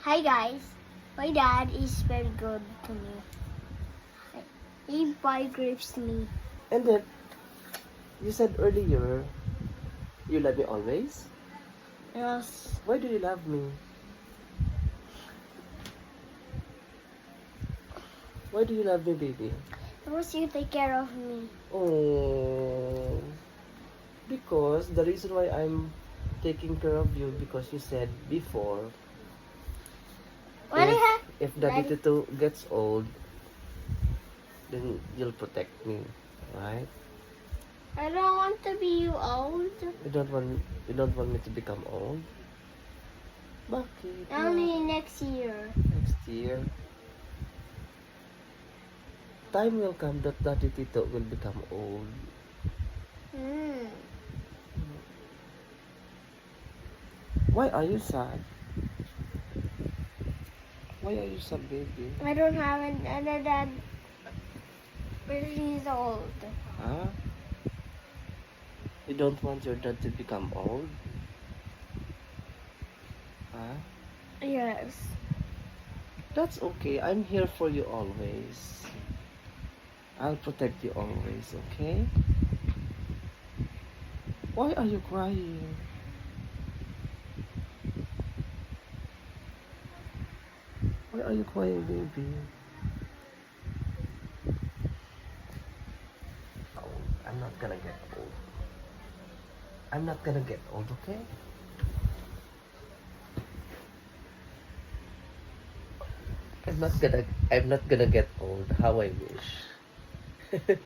Hi guys, my dad is very good to me. He buy grapes to me. And then, you said earlier, you love me always? Yes. Why do you love me? Why do you love me, baby? Because you take care of me. Oh, because the reason why I'm taking care of you, because you said before, What do you have? if Daddy Daddy? Tito gets old, then you'll protect me, right? I don't want to be old. You don't want me to become old? Bakit? Only next year. Next year. Time will come that Daddy Tito will become old. Hmm. Why are you sad? Why are you sad, baby? I don't have another dad. But he's old. Huh? You don't want your dad to become old? Huh? Yes. That's okay. I'm here for you always. I'll protect you always, okay? Why are you crying? Why are you crying, baby? Oh, I'm not gonna get old. I'm not gonna get old, okay? I'm not gonna get old. How I wish.